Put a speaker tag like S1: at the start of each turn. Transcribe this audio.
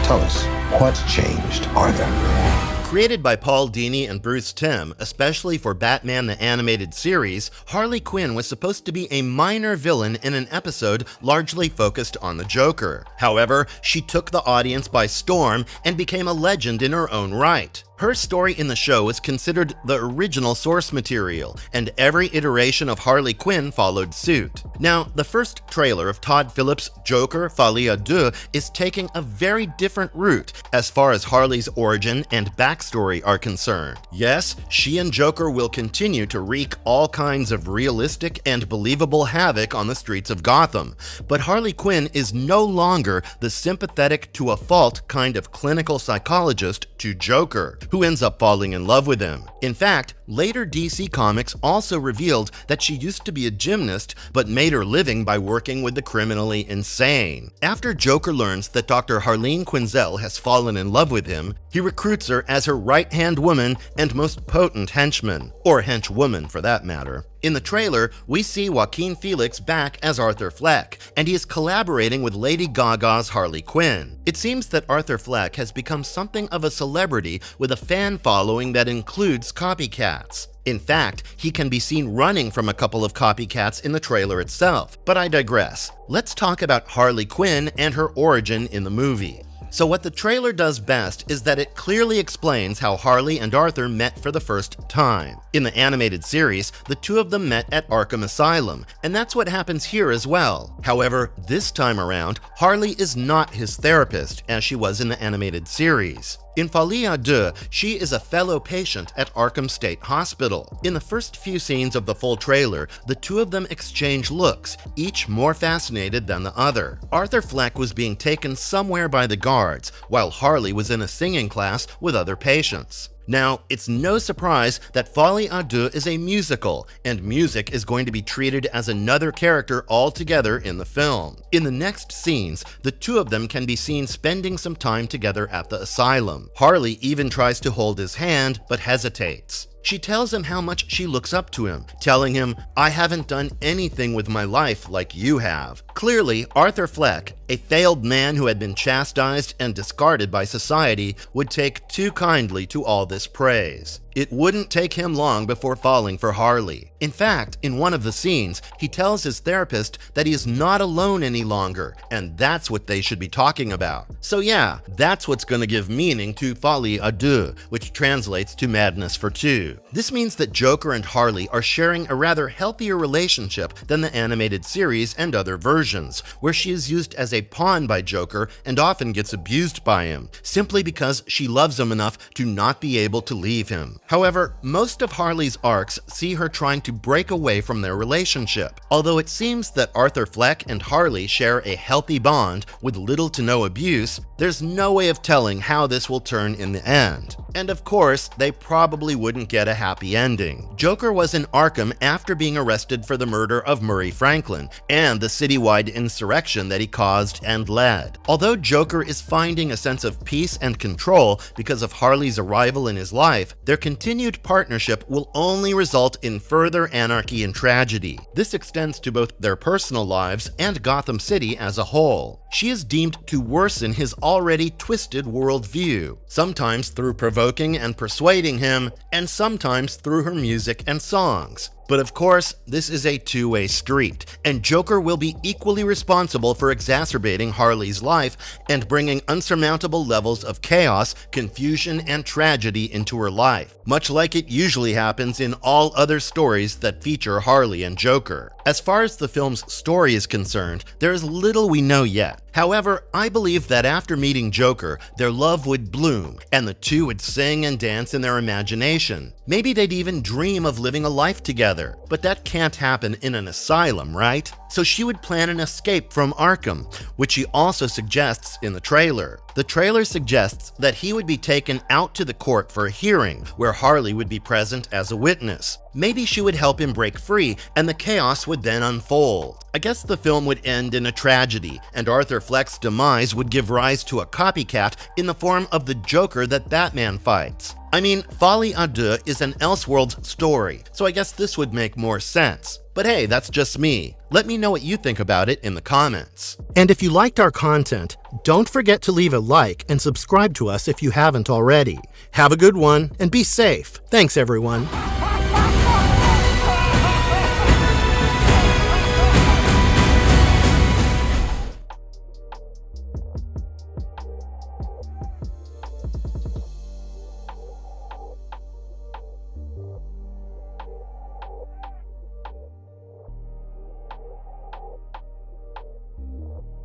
S1: Tell us, what's changed, Arthur?
S2: Created by Paul Dini and Bruce Timm, especially for Batman the Animated Series, Harley Quinn was supposed to be a minor villain in an episode largely focused on the Joker. However, she took the audience by storm and became a legend in her own right. Her story in the show is considered the original source material, and every iteration of Harley Quinn followed suit. Now, the first trailer of Todd Phillips' Joker, Folie Deux, is taking a very different route as far as Harley's origin and backstory are concerned. Yes, she and Joker will continue to wreak all kinds of realistic and believable havoc on the streets of Gotham, but Harley Quinn is no longer the sympathetic to a fault kind of clinical psychologist to Joker, who ends up falling in love with him. In fact, later DC Comics also revealed that she used to be a gymnast, but made her living by working with the criminally insane. After Joker learns that Dr. Harleen Quinzel has fallen in love with him, he recruits her as her right-hand woman and most potent henchman, or henchwoman for that matter. In the trailer, we see Joaquin Phoenix back as Arthur Fleck, and he is collaborating with Lady Gaga's Harley Quinn. It seems that Arthur Fleck has become something of a celebrity with a fan following that includes copycats. In fact, he can be seen running from a couple of copycats in the trailer itself, but I digress. Let's talk about Harley Quinn and her origin in the movie. So what the trailer does best is that it clearly explains how Harley and Arthur met for the first time. In the animated series, the two of them met at Arkham Asylum, and that's what happens here as well. However, this time around, Harley is not his therapist, as she was in the animated series. In Folie Deux, she is a fellow patient at Arkham State Hospital. In the first few scenes of the full trailer, the two of them exchange looks, each more fascinated than the other. Arthur Fleck was being taken somewhere by the guards, while Harley was in a singing class with other patients. Now, it's no surprise that Folie Deux is a musical, and music is going to be treated as another character altogether in the film. In the next scenes, the two of them can be seen spending some time together at the asylum. Harley even tries to hold his hand, but hesitates. She tells him how much she looks up to him, telling him, "I haven't done anything with my life like you have." Clearly, Arthur Fleck, a failed man who had been chastised and discarded by society, would take too kindly to all this praise. It wouldn't take him long before falling for Harley. In fact, in one of the scenes, he tells his therapist that he is not alone any longer, and that's what they should be talking about. So yeah, that's what's going to give meaning to Folie Deux, which translates to madness for two. This means that Joker and Harley are sharing a rather healthier relationship than the animated series and other versions, where she is used as a pawn by Joker and often gets abused by him, simply because she loves him enough to not be able to leave him. However, most of Harley's arcs see her trying to break away from their relationship. Although it seems that Arthur Fleck and Harley share a healthy bond with little to no abuse, there's no way of telling how this will turn in the end. And of course, they probably wouldn't get a happy ending. Joker was in Arkham after being arrested for the murder of Murray Franklin and the citywide insurrection that he caused and led. Although Joker is finding a sense of peace and control because of Harley's arrival in his life, their continued partnership will only result in further anarchy and tragedy. This extends to both their personal lives and Gotham City as a whole. She is deemed to worsen his already twisted worldview, sometimes through provoking and persuading him, and sometimes through her music and songs. But of course, this is a two-way street, and Joker will be equally responsible for exacerbating Harley's life and bringing unsurmountable levels of chaos, confusion, and tragedy into her life, much like it usually happens in all other stories that feature Harley and Joker. As far as the film's story is concerned, there is little we know yet. However, I believe that after meeting Joker, their love would bloom, and the two would sing and dance in their imagination. Maybe they'd even dream of living a life together, but that can't happen in an asylum, right? So she would plan an escape from Arkham, which she also suggests in the trailer. The trailer suggests that he would be taken out to the court for a hearing, where Harley would be present as a witness. Maybe she would help him break free, and the chaos would then unfold. I guess the film would end in a tragedy, and Arthur Fleck's demise would give rise to a copycat in the form of the Joker that Batman fights. I mean, Folie à Deux is an Elseworlds story, so I guess this would make more sense. But hey, that's just me. Let me know what you think about it in the comments. And if you liked our content, don't forget to leave a like and subscribe to us if you haven't already. Have a good one and be safe. Thanks, everyone.